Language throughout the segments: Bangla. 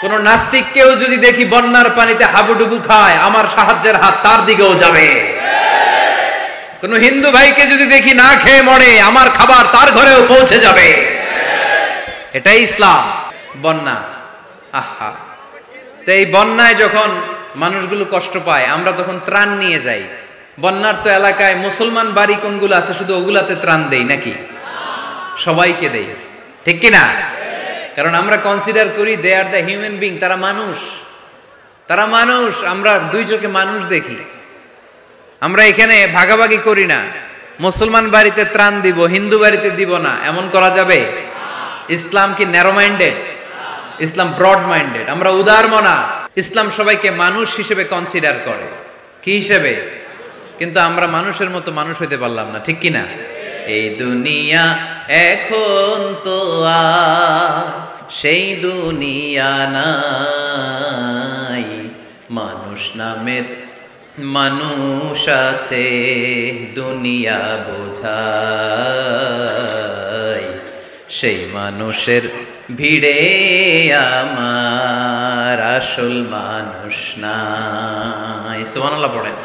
কোন নাস্তিককেও যদি দেখি বন্যার পানিতে হাবুডুবু খায়, আমার সাহায্যের হাত তার দিকেও যাবে। কোন হিন্দু ভাইকে যদি দেখি না খেয়ে মরে, আমার খাবার তার ঘরেও পৌঁছে যাবে। এটাই ইসলাম। বন্যা, আহা, তো এই বন্যায় যখন মানুষগুলো কষ্ট পায়, আমরা তখন ত্রাণ নিয়ে যাই। বন্যার তো এলাকায় মুসলমান বাড়ি কোনগুলো আছে শুধু ওগুলাতে ত্রাণ দেই নাকি? সবাইকে দেই, ঠিক কিনা? কারণ আমরা কনসিডার করি দে আর দ্য হিউম্যান বিং, তারা মানুষ, তারা মানুষ। আমরা দুই চোখে মানুষ দেখি। আমরা এখানে ভাগাভাগি করি না, মুসলমান বাড়িতে ত্রাণ দিব, হিন্দু বাড়িতে দিব না, এমন করা যাবে? ইসলাম কি ন্যারো মাইন্ডেড? ইসলাম ব্রড মাইন্ডেড। আমরা উদার মনা। ইসলাম সবাইকে মানুষ হিসেবে কনসিডার করে। কি হিসেবে? কিন্তু আমরা মানুষের মতো মানুষ হইতে পারলাম না, ঠিক কিনা? এই দুনিয়া এখন তো আর সেই দুনিয়া নাই, মানুষ নামের মানুষ আছে দুনিয়া বোঝায়, সেই মানুষের ভিড়ে আমার আসল মানুষ নাই। সুবহানাল্লাহ পড়েন।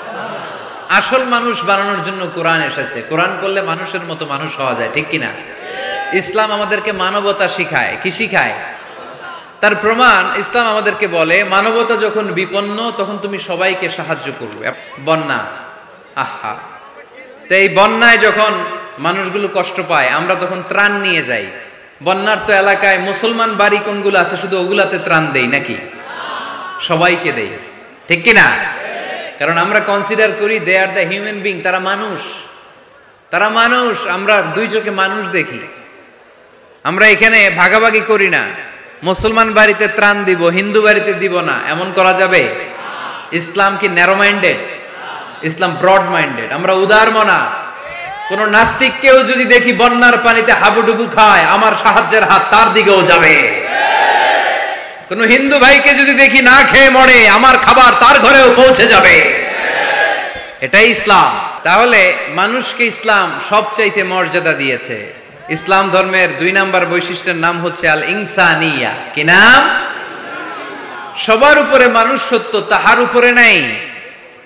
আসল মানুষ বানানোর জন্য কোরআন এসেছে। কোরআন করলে মানুষের মতো মানুষ হওয়া যায়, ঠিক কিনা? ইসলাম আমাদেরকে মানবতা শিখায়। কি শিখায়? তার প্রমাণ ইসলাম আমাদেরকে বলে, মানবতা যখন বিপন্ন তখন তুমি সবাইকে সাহায্য করবে। বন্যা, আহা, তো এই বন্যায় যখন মানুষগুলো কষ্ট পায়, আমরা তখন ত্রাণ নিয়ে যাই। বন্যার তো এলাকায় মুসলমান বাড়ি কোনগুলো আছে শুধু ওগুলাতে ত্রাণ দেই নাকি? সবাইকে দেই, ঠিক কিনা? কারণ আমরা কনসিডার করি দে আর দ্য হিউম্যান বিং, তারা মানুষ, তারা মানুষ। আমরা দুই চোখে মানুষ দেখি। আমরা এখানে ভাগাভাগি করি না, মুসলমান বাড়িতে ত্রাণ দিব, হিন্দু বাড়িতে দিব না, এমন করা যাবে? ইসলাম কি ন্যারো মাইন্ডেড? ইসলাম ব্রড মাইন্ডেড। আমরা উদার মনা। কোন নাস্তিককেও যদি দেখি বন্যার পানিতে হাবুডুবু খায়, আমার সাহায্যের হাত তার দিকেও যাবে। কোন হিন্দু ভাইকে যদি দেখি না খেয়ে মরে, আমার খাবার তার ঘরেও পৌঁছে যাবে। এটাই ইসলাম। তাহলে মানুষকে ইসলাম সবচাইতে মর্যাদা দিয়েছে। ইসলাম ধর্মের 2 নাম্বার বৈশিষ্ট্যের নাম হচ্ছে আল ইনসানিয়া। কি নাম? সবার উপরে মানুষ সত্য, তাহার উপরে নাই।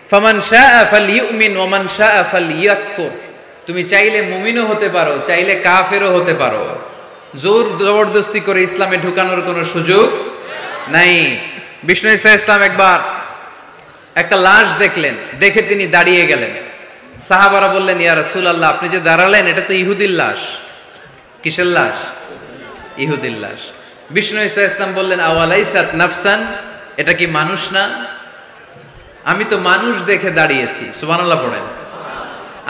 ফামান শাআ ফালইউমিন ওয়া মান শাআ ফালইয়াকফুর। তুমি চাইলে মুমিনও হতে পারো, চাইলে কাফেরও হতে পারো। জোর জবরদস্তি করে ইসলামে ঢুকানোর কোনো সুযোগ নাই। বিষ্ণু ঈসা ইসলাম একবার একটা লাশ দেখলেন, দেখে তিনি দাঁড়িয়ে গেলেন। সাহাবারা বললেন, ইয়া রাসূলুল্লাহ, আপনি যে দাঁড়ালেন এটা তো ইহুদির লাশ। কিসের লাশ? ইহুদির লাশ। বিষ্ণু ঈসা ইসলাম বললেন, আওয়ালাইসাত নাফসান, এটা কি মানুষ না? আমি তো মানুষ দেখে দাঁড়িয়েছি। সুবহানাল্লাহ পড়েন।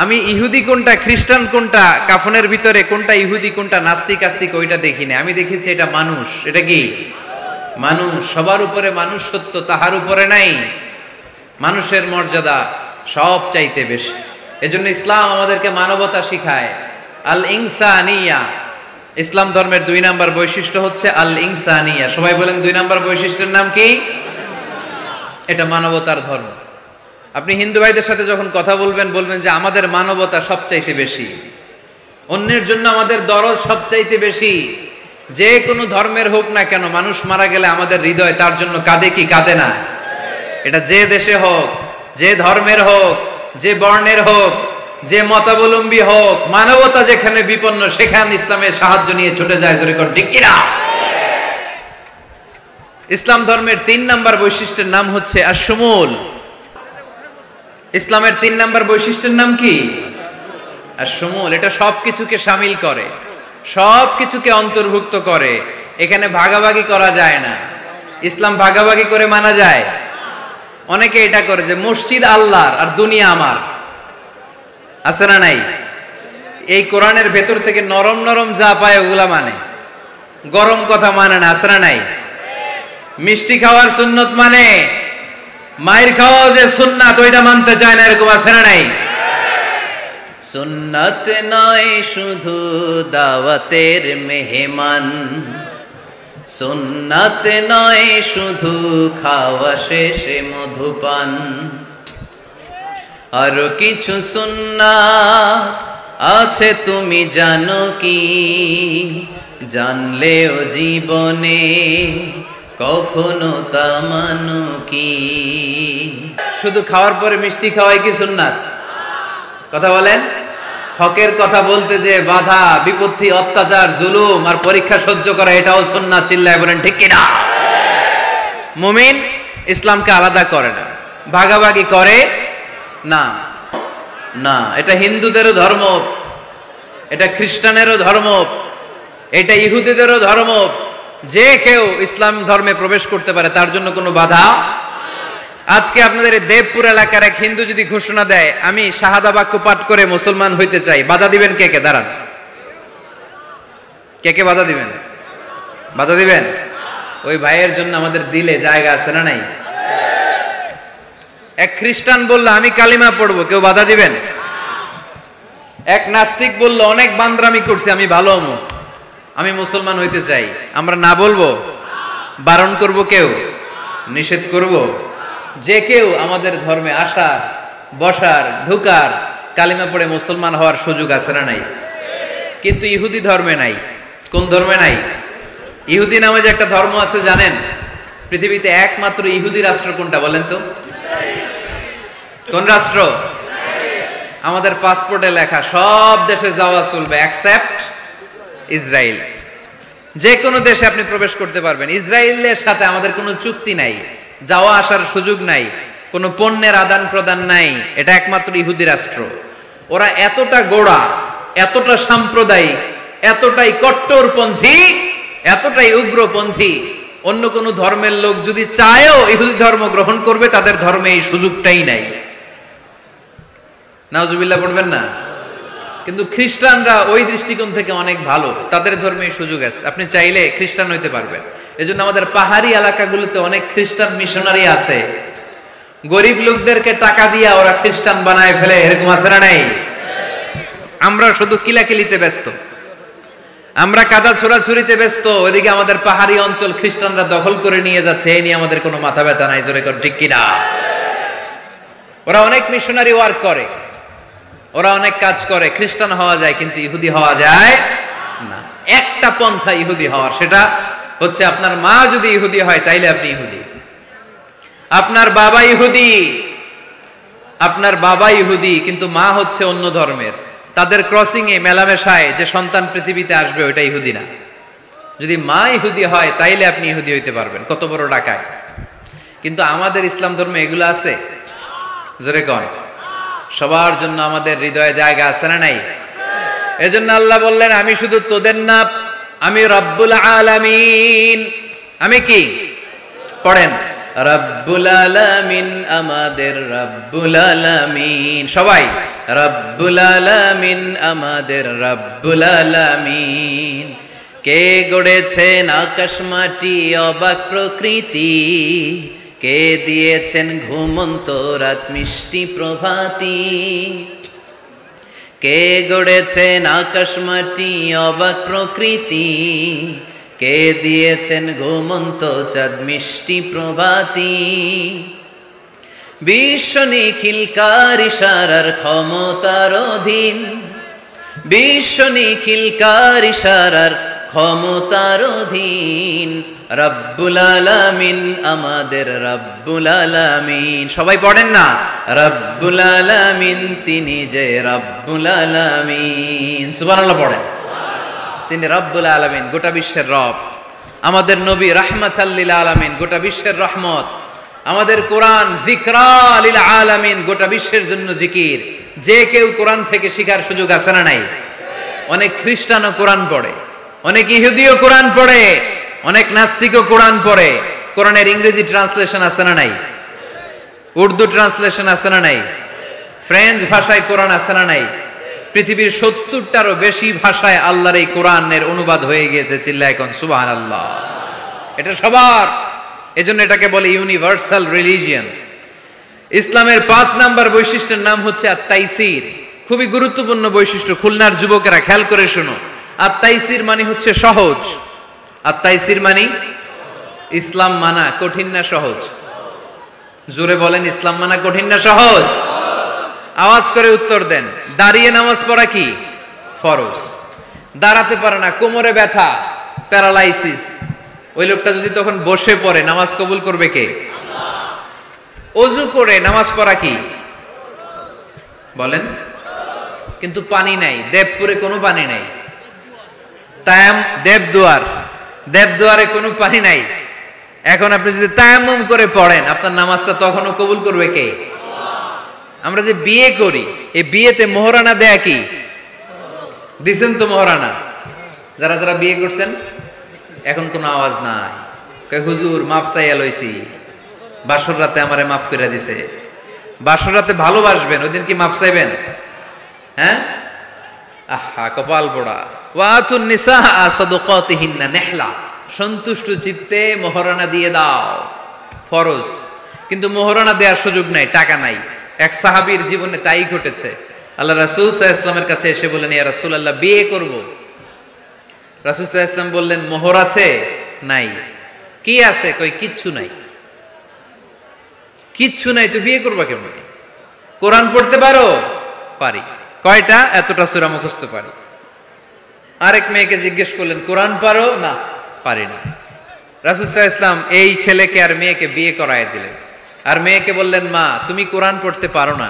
আমি ইহুদি কোনটা, খ্রিস্টান কোনটা, কাফনের ভিতরে কোনটা ইহুদি কোনটা নাস্তিক আস্তিক ওইটা দেখিনি। আমি দেখেছি এটা মানুষ। এটা কি? মানুষ। সবার উপরে মানুষ সত্য, তাহার উপরে নাই। মানুষের মর্যাদা সব চাইতে বেশি। এজন্য ইসলাম আমাদেরকে মানবতা শিখায়। আল ইনসানিয়া। ইসলাম ধর্মের 2 নাম্বার বৈশিষ্ট্য হচ্ছে আল ইনসানিয়া। সবাই বলেন 2 নাম্বার বৈশিষ্ট্যের নাম কি? এটা মানবতার ধর্ম। আপনি হিন্দু ভাইদের সাথে যখন কথা বলবেন, বলবেন যে আমাদের মানবতা সবচাইতে বেশি, অন্যের জন্য আমাদের দরদ সবচাইতে বেশি। যে কোনো ধর্মের হোক না কেন, মানুষ মারা গেলে আমাদের হৃদয় তার জন্য কাঁদে কি কাঁদে না? এটা যে দেশে হোক, যে ধর্মের হোক, যে বর্ণের হোক, যে মতাবলম্বী হোক, মানবতা যেখানে বিপন্ন সেখানে ইসলামের সাহায্য নিয়ে ছুটে যায়। জোরে করে ঠিক কিনা? ইসলাম ধর্মের 3 নাম্বার বৈশিষ্ট্যের নাম হচ্ছে আশ-শুমুল। ইসলামের 3 নাম্বার বৈশিষ্ট্যের নাম কি? আশ-শুমুল। এটা সবকিছুকে শামিল করে, সবকিছুকে অন্তর্ভুক্ত করে। এখানে ভাগাভাগি করা যায় না। ইসলাম ভাগাভাগি করে মানা যায়? অনেকে এটা করে যে মসজিদ আল্লাহর আর দুনিয়া আমার। আছে না নাই? এই কোরআনের ভেতর থেকে নরম নরম যা পায় ওগুলা মানে, গরম কথা মানে না। আছে না নাই? মিষ্টি খাওয়ার সুন্নত মানে, মায়ের খাওয়া যে সুন্নাত ওইটা মানতে চায় না, এরকম আছে না নাই? সুন্নাত নয় শুধু দাওয়াতের মেহমান, সুন্নাত নয় শুধু খাওয়া শেষে মধুপান, আরো কিছু সুন্নাত আছে তুমি জানো কি? জানলেও জীবনে কখনো তামান্নু কি। শুধু খাওয়ার পরে মিষ্টি খাওয়াই কি সুন্নাত? কথা বলেন। হকের কথা বলতে যে বাধা বিপত্তি অত্যাচার জুলুম আর পরীক্ষা সহ্য করা এটাও সুন্নাত। চিল্লায় বলেন ঠিক কিনা? মুমিন ইসলামকে আলাদা করে না, ভাগাভাগি করে না। না, এটা হিন্দুদেরও ধর্ম, এটা খ্রিস্টানেরও ধর্ম, এটা ইহুদিদেরও ধর্ম। যে কেউ ইসলাম ধর্মে প্রবেশ করতে পারে, তার জন্য কোনো বাধা। আজকে আপনাদের এই দেবপুর এলাকার এক হিন্দু যদি ঘোষণা দেয় আমি শাহাদা বাক্য পাঠ করে মুসলমান হইতে চাই, বাধা দিবেন কে কে? দাঁড়ান, কে কে বাধা দিবেন? বাধা দিবেন? ওই ভাইয়ের জন্য আমাদের দিলে জায়গা আছে না নাই? এক খ্রিস্টান বলল আমি কালিমা পড়বো, কেউ বাধা দিবেন? এক নাস্তিক বলল অনেক বান্দরামি করছি, আমি ভালো হবো, আমি মুসলমান হইতে চাই, আমরা না বলবো? বারণ করব কেউ? নিষেধ করব? যে কেউ আমাদের ধর্মে আসার, বসার, ঢুকার, কালিমা পড়ে মুসলমান হওয়ার সুযোগ আছে না নাই? কিন্তু ইহুদি ধর্মে নাই। কোন ধর্মে নাই? ইহুদি নামে যে একটা ধর্ম আছে জানেন? পৃথিবীতে একমাত্র ইহুদি রাষ্ট্র কোনটা বলেন তো? কোন রাষ্ট্র? আমাদের পাসপোর্টে লেখা সব দেশে যাওয়া চলবে এক্সেপ্ট ইসরায়েল। যে কোনো দেশে আপনি প্রবেশ করতে পারবেন। ইসরায়েলের সাথে আমাদের কোনো চুক্তি নাই, যাওয়া আসার সুযোগ নাই, কোনো পণ্যের আদান প্রদান নাই। এটা একমাত্র ইহুদি রাষ্ট্র। ওরা এতটা গোড়া, এতটা সাম্প্রদায়িক, এতটাই কট্টরপন্থী, এতটাই উগ্রপন্থী, অন্য কোনো ধর্মের লোক যদি চায়ও ইহুদি ধর্ম গ্রহণ করবে, তাদের ধর্মে এই সুযোগটাই নাই। নাউজুবিল্লাহ পড়বেন না? কিন্তু খ্রিস্টানরা ওই দৃষ্টিকোণ থেকে অনেক ভালো, তাদের ধর্মে এই সুযোগ আছে, আপনি চাইলে খ্রিস্টান হইতে পারবেন। এজন্য আমাদের পাহাড়ি এলাকাগুলোতে অনেক খ্রিস্টান মিশনারি আছে, গরিব লোকদেরকে টাকা দিয়া ওরা খ্রিস্টান বানায় ফেলে, এরকম আছে না নাই? আমরা শুধু কিলাকিলিতে ব্যস্ত, আমরা কাদা ছোড়াছুরিতে ব্যস্ত, ওইদিকে আমাদের পাহাড়ি অঞ্চল খ্রিস্টানরা দখল করে নিয়ে যাচ্ছে, এই নিয়ে আমাদের কোনো মাথা ব্যথা নাই। জোরে কর ঠিক কিনা? ওরা অনেক মিশনারি ওয়ার্ক করে, ওরা অনেক কাজ করে, খ্রিস্টান হওয়া যায় কিন্তু ইহুদি হওয়া যায় না। একটা পন্থা ইহুদি হওয়ার, সেটা হচ্ছে আপনার মা যদি ইহুদি হয় তাইলে আপনি ইহুদি, আপনার বাবা ইহুদি, আপনার বাবা ইহুদি কিন্তু মা হচ্ছে অন্য ধর্মের, তাদের ক্রসিং এ মেলামেশায় যে সন্তান পৃথিবীতে আসবে ওইটা ইহুদি না। যদি মা ইহুদি হয় তাইলে আপনি ইহুদি হইতে পারবেন। কত বড় ডাকায়! কিন্তু আমাদের ইসলাম ধর্মে এগুলো আছে? জোরে কন। সবার জন্য আমাদের হৃদয়ে জায়গা আছে না নাই? এজন্য আল্লাহ বললেন আমি শুধু তোদের না, আমি রব্বুল আলামিন। আমি কি? পড়েন, রব্বুল আলামিন, আমাদের রব্বুল আলামিন। সবাই রব্বুল আলামিন, আমাদের রব্বুল আলামিন। কে গড়েছেন আকাশ মাটি অবাক প্রকৃতি, কে দিয়েছেন ঘুমন্ত রাত মিষ্টি প্রভাতী। কে গড়েছেন আকাশ মাটি অবাক প্রকৃতি, কে দিয়েছেন ঘুমন্ত চাঁদ মিষ্টি প্রভাতী। বিশ্ব নিখিলকার ইশারার ক্ষমতার অধীন, বিশ্ব নিখিলকার ইশারার ক্ষমতার অধীন। রব্বুল আলামিন, আমাদের রব্বুল আলামিন। সবাই পড়েন না, রব্বুল আলামিন, তিনি যে রব্বুল আলামিন। সুবহানাল্লাহ পড়েন। তিনি রব্বুল আলামিন, গোটা বিশ্বের রব। আমাদের নবী রাহমাতাল লিল আলামিন, গোটা বিশ্বের রহমত। আমাদের কোরআন যিকরা লিল আলামিন, গোটা বিশ্বের জন্য জিকির। যে কেউ কোরআন থেকে শিখার সুযোগ আছে না নাই? অনেক খ্রিস্টানও কোরআন পড়ে, অনেক ইহুদিও কোরআন পড়ে, অনেক নাস্তিকও কোরআন পড়ে। কোরআনের ইংরেজি ট্রান্সলেশন আছে না নাই? উর্দু ট্রান্সলেশন আছে না নাই? ফ্রেঞ্চ ভাষায় কোরআন আছে না নাই? পৃথিবীর 70টারও বেশি ভাষায় আল্লাহর এই কোরআনের অনুবাদ হয়ে গিয়েছে। চিল্লায় কোন সুবহানাল্লাহ। এটা সবার, এজন্য এটাকে বলে ইউনিভার্সাল রিলিজিয়ন। ইসলামের 5 নাম্বার বৈশিষ্ট্যের নাম হচ্ছে আত-তাইসির। খুবই গুরুত্বপূর্ণ বৈশিষ্ট্য, খুলনার যুবকেরা খেয়াল করে শোনো। আত-তাইসির মানে হচ্ছে সহজ। আত-তাইসির মানে ইসলাম মানা কঠিন না সহজ? জোরে বলেন, ইসলাম মানা কঠিন না সহজ? আওয়াজ করে উত্তর দেন। দাঁড়িয়ে নামাজ পড়া কি ফরজ? দাঁড়াতে পারে না, কোমরে ব্যথা, প্যারালাইসিস, ওই লোকটা যদি তখন বসে পড়ে নামাজ কবুল করবে কে? অজু করে নামাজ পড়া কি বলেন? কিন্তু পানি নাই, দেবপুরে কোনো পানি নাই। দেবদুয়ারে কোনো পানি নাই। এখন আপনি যদি তায়াম্মুম করে পড়েন আপনার নামাজটা তখনও কবুল করবে কে? আমরা যে বিয়ে করি, এই বিয়েতে মোহরানা দেয়া কি? দিছেন তো মোহরানা? যারা যারা বিয়ে করছেন এখন কোনো আওয়াজ নাই। কয় হুজুর মাফ চাইয়া লইছি, বাসর রাতে আমারে মাফ করে দিছে। বাসর রাতে ভালোবাসবেন, ওই দিন কি মাফ চাইবেন? হ্যাঁ, আহা কপাল পোড়া। ওয়াতুন নিসা সাদকাতিহিন্না নিহলা, সন্তুষ্ট চিত্তে মোহরানা দিয়ে দাও, ফরজ। কিন্তু মোহরানা দেওয়ার সুযোগ নাই, টাকা নাই। এক সাহাবীর জীবনে তাই ঘটেছে। আল্লাহ রাসূল সাল্লাল্লাহু আলাইহি ওয়াসাল্লামের কাছে এসে বললেন, ইয়া রাসূলুল্লাহ বিয়ে করব। রাসূল সাল্লাল্লাহু আলাইহি ওয়াসাল্লাম বললেন, মোহর আছে? নাই। কি আছে? কই কিচ্ছু নাই। কিচ্ছু নাই তো বিয়ে করবা কেমন? কোরআন পড়তে পারো? পারি। কয়টা? এতটা সূরা মুখস্থ পারি। আরেক মেয়েকে জিজ্ঞেস করলেন, কোরআন পারো? না, পারি না। রাসূল সাল্লাল্লাহু আলাইহি ওয়াসাল্লাম এই ছেলেকে আর মেয়েকে বিয়ে করায় দিলেন। আর মেয়েকে বললেন, মা তুমি কোরআন পড়তে পারো না,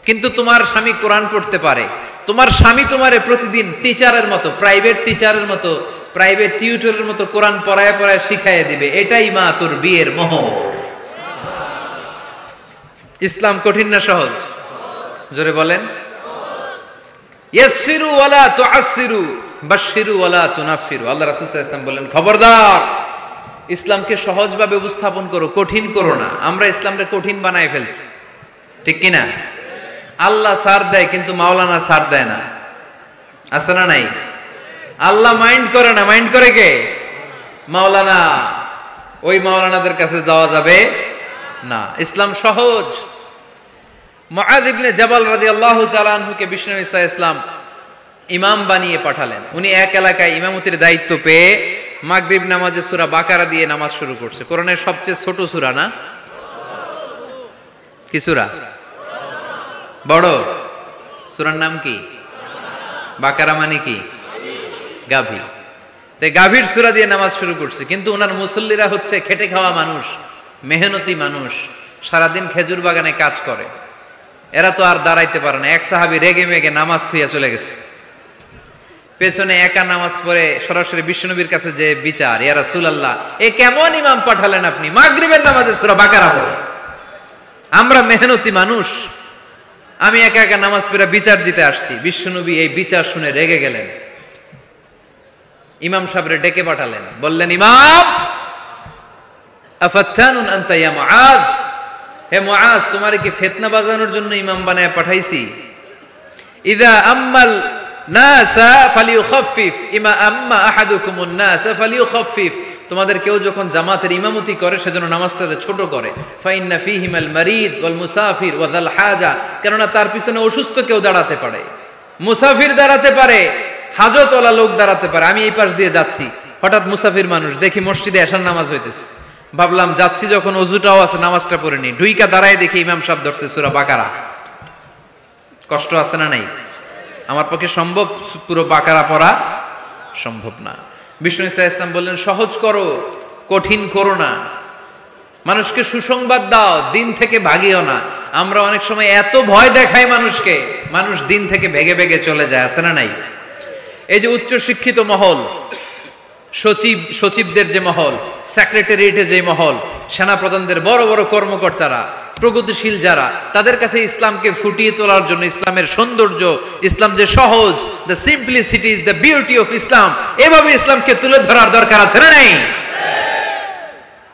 কিন্তু তোমার স্বামী কোরআন পড়তে পারে। তোমার স্বামী তোমারে প্রতিদিন টিচারের মতো, প্রাইভেট টিচারের মতো, প্রাইভেট টিউটরের মতো কোরআন পড়ায় পড়ায় শিখাইয়ে দিবে। এটাই মা তোর বিয়ের মোহর। ইসলাম কঠিন না সহজ? জোরে বলেন। ইয়াসসিরু ওয়ালা তুআসসিরু বাশশিরু ওয়ালা তুনাফফিরু। আল্লাহ রাসূল সাল্লাল্লাহু আলাইহি ওয়াসাল্লাম বললেন, খবরদার, ইসলামকে সহজভাবে উপস্থাপন করো, কঠিন করো না। আমরা ইসলামকে কঠিন বানায় ফেলছি, ঠিক কি না? আল্লাহ ছাড় দেয় কিন্তু মাওলানা ছাড় দেয় না, আছে না নাই? আল্লাহ মাইন্ড করে না, মাইন্ড করে কে? মাওলানা। ওই মাওলানাদের কাছে যাওয়া যাবে না। ইসলাম সহজ। মুআয ইবনে জাবাল রাদিয়াল্লাহু তাআলা আনহুকে বিশ্বনবী সাল্লাল্লাহু আলাইহি ওয়াসাল্লাম ইমাম বানিয়ে পাঠালেন। উনি এক এলাকায় ইমামতির দায়িত্ব পেয়ে মাগরিব নামাজে সূরা বাকারা দিয়ে নামাজ শুরু করছে। কোরআনের সবচেয়ে ছোট সূরা না? কি সূরা? বড় সূরার নাম কি? বাকারা মানে কি? গাভী। তাই গাভীর সূরা দিয়ে নামাজ শুরু করছে। কিন্তু ওনার মুসল্লিরা হচ্ছে খেটে খাওয়া মানুষ, মেহনতি মানুষ, সারাদিন খেজুর বাগানে কাজ করে। এরা তো আর দাঁড়াইতে পারে না। এক সাহাবী রেগে মেগে নামাজ থুইয়া চলে গেছে। পেছনে একা নামাজ পড়ে সরাসরি বিশ্বনবীর কাছে যে বিচার, ইয়া রাসূলুল্লাহ এ কেমন ইমাম পাঠালেন আপনি, মাগরিবের নামাজে সূরা বাকারা পড়ে? আমরা মেহনতি মানুষ, আমি একা একা নামাজ পড়ে বিচার দিতে আসছি। বিশ্বনবী এই বিচার শুনে রেগে গেলেন। ইমাম সাহেবরে ডেকে পাঠালেন, বললেন, ইমাম আফাত্তানুন আনতা ইয়া মুআয, হে মুআয তোমারে কি ফিতনা বাজানোর জন্য ইমাম বানায় পাঠাইছি? ইযা আম্মাল নাসা ফালিয়ুখাফফিফ ইমা আম্মা আহাদুকুমুন নাসা ফালিয়ুখাফফিফ। তোমাদের কেউ যখন জামাতের ইমামতি করে সেজন্য নামাজটাকে ছোট করে। ফা ইন্না ফীহিমাল মারিদ ওয়াল মুসাফির ওয়া যাল হাজা, কেননা তার পিছনে অসুস্থ কেউ দাঁড়াতে পারে, মুসাফির দাঁড়াতে পারে, হাজতওয়ালা লোক দাঁড়াতে পারে। আমি এই পাশ দিয়ে যাচ্ছি, হঠাৎ মুসাফির মানুষ দেখি মসজিদে এশার নামাজ হইতেছে। ভাবলাম যাচ্ছি যখন ওযুটাও আছে নামাজটা পড়ে নি। ঢুইকা দাঁড়ায় দেখি ইমাম সাহেব ধরছে সূরা বাকারা। কষ্ট আছে না নাই? আমার পক্ষে সম্ভব পুরো বাকারা পড়া সম্ভব না। বিষ্ণু ইসা ইসলাম বললেন, সহজ করো, কঠিন করো না। মানুষকে সুসংবাদ দাও, দিন থেকে ভাগিও না। আমরা অনেক সময় এত ভয় দেখাই মানুষকে, মানুষ দিন থেকে ভেগে ভেগে চলে যায়, আছে না নাই? এই যে উচ্চ শিক্ষিত মহল, সচিবদের যে মহল, সেক্রেটারিয়েটে যে মহল, সেনাপ্রধানদের বড় বড় কর্মকর্তারা, প্রগতিশীল যারা, তাদের কাছে ইসলামকে ফুটিয়ে তোলার জন্য, ইসলামের সৌন্দর্য, ইসলাম যে সহজ, the simplicity is the beauty of Islam, এভাবে ইসলামকে তুলে ধরার দরকার আছে না নাই?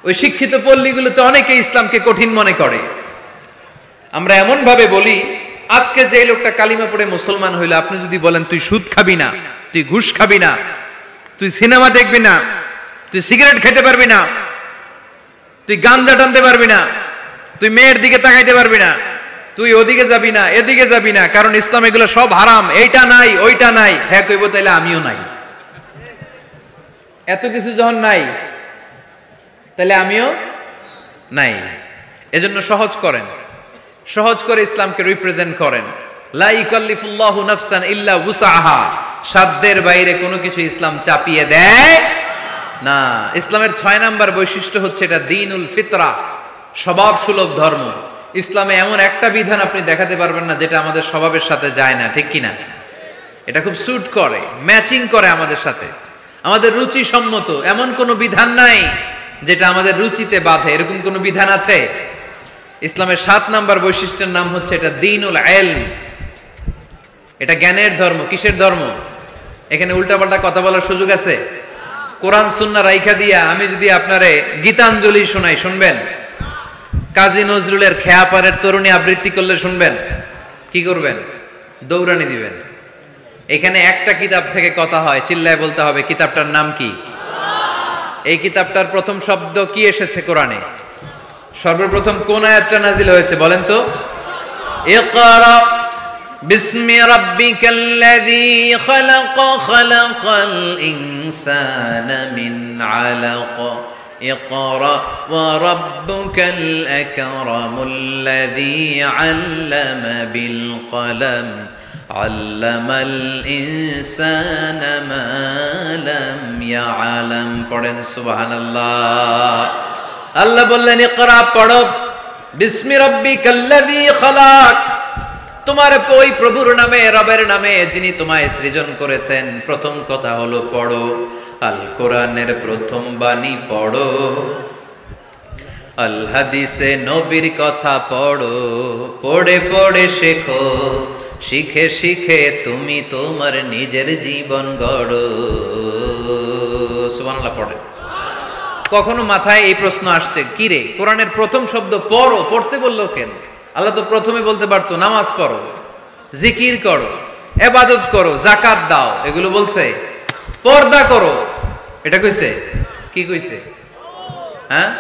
ওই শিক্ষিত পল্লীগুলোতে অনেকে ইসলামকে কঠিন মনে করে। আমরা এমন ভাবে বলি, আজকে যে লোকটা কালিমা পড়ে মুসলমান হইল, আপনি যদি বলেন তুই সুদ খাবি না, তুই ঘুষ খাবি না, তুই সিনেমা দেখবি না, তুই সিগারেট খেতে পারবি না, তুই গাঞ্জা টানতে পারবি না, তুই মেয়ের দিকে তাকাইতে পারবি না, তুই ওদিকে যাবি না, এদিকে যাবি না, কারণ ইসলাম এগুলো সব হারাম, এইটা নাই ওইটা নাই। হ্যাঁ কইব, তাইলে আমিও নাই। এত কিছু যখন নাই, তাহলে আমিও নাই। এজন্য সহজ করেন, সহজ করে ইসলামকে রিপ্রেজেন্ট করেন। লা ইকাল্লিফুল্লাহু নাফসান ইল্লা উসআহা, সাধ্যের বাইরে কোনো কিছু ইসলাম চাপিয়ে দেয় না, ইসলামের 6 নাম্বার বৈশিষ্ট্য হচ্ছে এটা দ্বীনুল ফিতরা, স্বভাব সুলভ ধর্ম। ইসলামে এমন একটা বিধান আপনি দেখাতে পারবেন না যেটা আমাদের স্বভাবের সাথে যায় না, ঠিক কিনা? এটা খুব স্যুট করে, ম্যাচিং করে আমাদের সাথে, আমাদের রুচি সম্মত। এমন কোনো বিধান নাই যেটা আমাদের রুচিতে বাধে, এরকম কোনো বিধান আছে? ইসলামের 7 নাম্বার বৈশিষ্ট্যের নাম হচ্ছে এটা দ্বীনুল ইলম, এটা জ্ঞানের ধর্ম। কিসের ধর্ম? এখানে উল্টাপাল্টা কথা বলার সুযোগ আছে? কোরআন সুন্নাহ রাইখা দিয়া আমি যদি আপনারে গীতাঞ্জলি শোনাই, শুনবেন? কাজী নজরুলের খেয়াপাড়ের তরুণী আবৃত্তি করলে শুনবেন? কি করবেন? দৌড়ানি দিবেন। এখানে একটা কিতাব থেকে কথা হয়, চিল্লায় বলতে হবে কিতাবটার নাম কি? এই কিতাবটার প্রথম শব্দ কি এসেছে কোরআনে? সর্বপ্রথম কোন আয়াতটা নাজিল হয়েছে বলেন তো? ইকরা বিসমি রাব্বিকাল্লাযী খালাক, খালাকাল ইনসানা মিন আলাক, ইকরা ওয়া রাব্বুকাল আকরামুল্লাযী আল্লামা বিল কলম, আল্লামাল ইনসানা মা লাম ইয়ালাম। পড়েন সুবহানাল্লাহ। আল্লাহ বললেন ইকরা, পড়ো, বিসমি রাব্বিকাল্লাযী খালাক, তোমার ওই প্রভুর নামে, রবের নামে যিনি তোমায় সৃজন করেছেন। প্রথম কথা হলো পড়ো, আল কোরআনের প্রথম বাণী পড়ো, আল হাদিসে নবীর কথা পড়ো, পড়ে পড়ে শেখো, শিখে শিখে তুমি তোমার নিজের জীবন গড়ো। সুবহানাল্লাহ পড়ে। কখনো মাথায় এই প্রশ্ন আসছে, কি রে কোরআনের প্রথম শব্দ পড়ো, পড়তে বললো কেন? আল্লাহ তো প্রথমে বলতে পারতো নামাজ পড়ো, জিকির করো, ইবাদত করো, যাকাত দাও, এগুলো বলছে? পর্দা করো, এটা কইছে? কি কইছে? হ্যাঁ,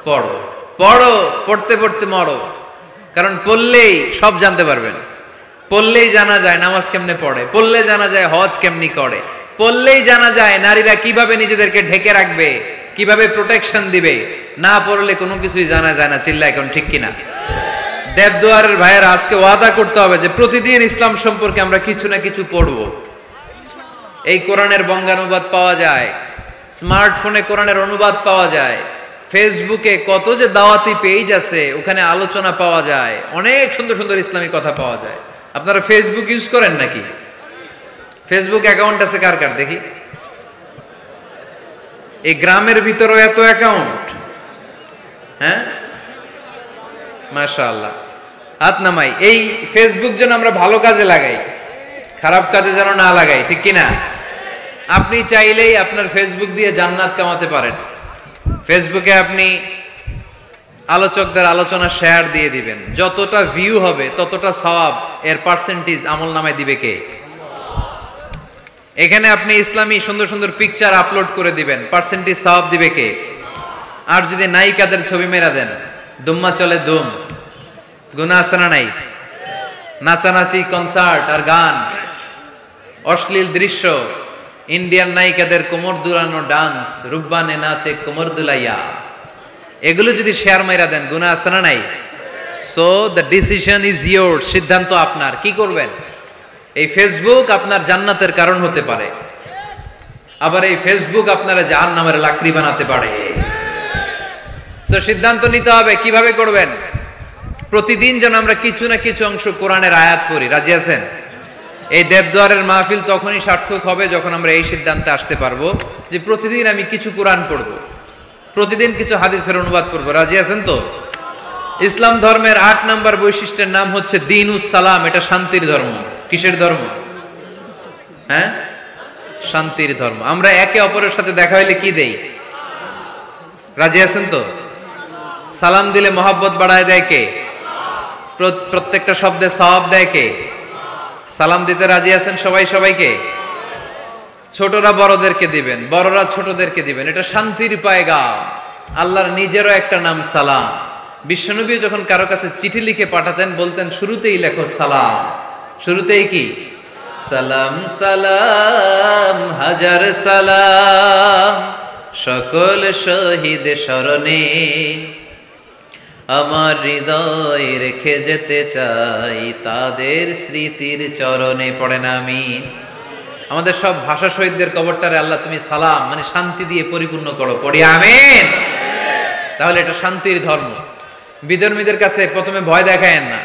পড়ো। পড়ো, পড়তে পড়তে মরো। কারণ পড়লেই সব জানতে পারবেন, পড়লেই জানা যায় নামাজ কেমনে পড়ে, পড়লে জানা যায় হজ কেমনি করে, পড়লেই জানা যায় নারীরা কিভাবে নিজেদেরকে ঢেকে রাখবে, কিভাবে প্রোটেকশন দিবে। না পড়লে কোনো কিছুই জানা যায় না। চিল্লা এখন ঠিক কিনা? দেবদুয়ারের ভাইয়েরা আজকে ওয়াদা করতে হবে যে প্রতিদিন ইসলাম সম্পর্কে আমরা কিছু না কিছু পড়ব। এই কোরআনের বঙ্গানুবাদ পাওয়া যায়, স্মার্টফোনে কোরআনের অনুবাদ পাওয়া যায়, ফেসবুকে কত যে দাওয়াতি পেজ আছে, ওখানে আলোচনা পাওয়া যায়, অনেক সুন্দর সুন্দর ইসলামী কথা পাওয়া যায়। আপনারা ফেসবুক ইউজ করেন নাকি? ফেসবুক অ্যাকাউন্ট আছে কার কার দেখি? এই গ্রামের ভিতরেও এত অ্যাকাউন্ট? হ্যাঁ, মাশাআল্লাহ, হাত নামাই। এই ফেসবুক যেন আমরা ভালো কাজে লাগাই, খারাপ কাজে যেন না লাগাই, ঠিক কিনা? আপনি চাইলেই আপনার ফেসবুক দিয়ে জান্নাত কামাতে পারেন। ফেসবুকে আপনি আলোচকদের আলোচনা শেয়ার দিয়ে দিবেন, যতটা ভিউ হবে ততটা সওয়াব, এর পার্সেন্টেজ আমল নামায় দিবে কে? এখানে আপনি ইসলামী সুন্দর সুন্দর পিকচার আপলোড করে দিবেন, পার্সেন্টেজ সওয়াব দিবে কে? আর যদি নায়িকাদের ছবি মেরা দেন, দুম্মা চলে দুম, গুনাহ আছে না নাই? নাচানাচি, কনসার্ট আর গান, অশ্লীল দৃশ্য, ইন্ডিয়ান নায়িকাদের কোমর দুলানো ডান্স, রুব্বানে নাচে কোমর দুলাইয়া, এগুলো যদি শেয়ার মাইরা দেন, গুনাহ আছে না নাই? So the decision is your, সিদ্ধান্ত আপনার। কি করবেন? এই ফেসবুক আপনার জান্নাতের কারণ হতে পারে, আবার এই ফেসবুক আপনারা জাহান্নামের লাকড়ি বানাতে পারে। সো সিদ্ধান্ত নিতে হবে কিভাবে করবেন। প্রতিদিন যেন আমরা কিছু না কিছু অংশ কোরআনের আয়াত পড়ি। রাজি আছেন? এই দেবদুয়ারের মাহফিল তখনই সার্থক হবে যখন আমরা এই সিদ্ধান্তে আসতে পারবো যে প্রতিদিন আমি কিছু কোরআন পড়ব, প্রতিদিন কিছু হাদিসের অনুবাদ করব। রাজি আছেন তো? ইসলাম ধর্মের 8 নাম্বার বৈশিষ্ট্যের নাম হচ্ছে দ্বীনুস সালাম। এটা শান্তির ধর্ম। কিসের ধর্ম? হ্যাঁ, শান্তির ধর্ম। আমরা একে অপরের সাথে দেখা হইলে কি দেই? রাজি আছেন তো? সালাম দিলে মহব্বত বাড়ায় দেয় কে? প্রত্যেকটা শব্দে সওয়াব দেয় কে? সালাম দিতে রাজি আছেন সবাই সবাইকে? ছোটরা বড়দেরকে দিবেন, বড়রা ছোটদেরকে দিবেন। এটা শান্তির পায়গাম। আল্লাহর নিজেরও একটা নাম সালাম। বিশ্বনবী যখন কারো কাছে চিঠি লিখে পাঠাতেন বলতেন শুরুতেই লেখো সালাম। শুরুতেই কি? সালাম সালাম হাজার সালাম সকল শহীদ স্মরণে, আমার হৃদয় রেখে যেতে চাই তাদের স্মৃতির চরণে। পড়েন আমিন। আমাদের সব ভাষা শহীদদের কবরটারে আল্লাহ তুমি সালাম মানে শান্তি দিয়ে পরিপূর্ণ করো, পড়ি আমিন। তাহলে এটা শান্তির ধর্ম। বিধর্মীদের কাছে প্রথমে ভয় দেখায়েন না,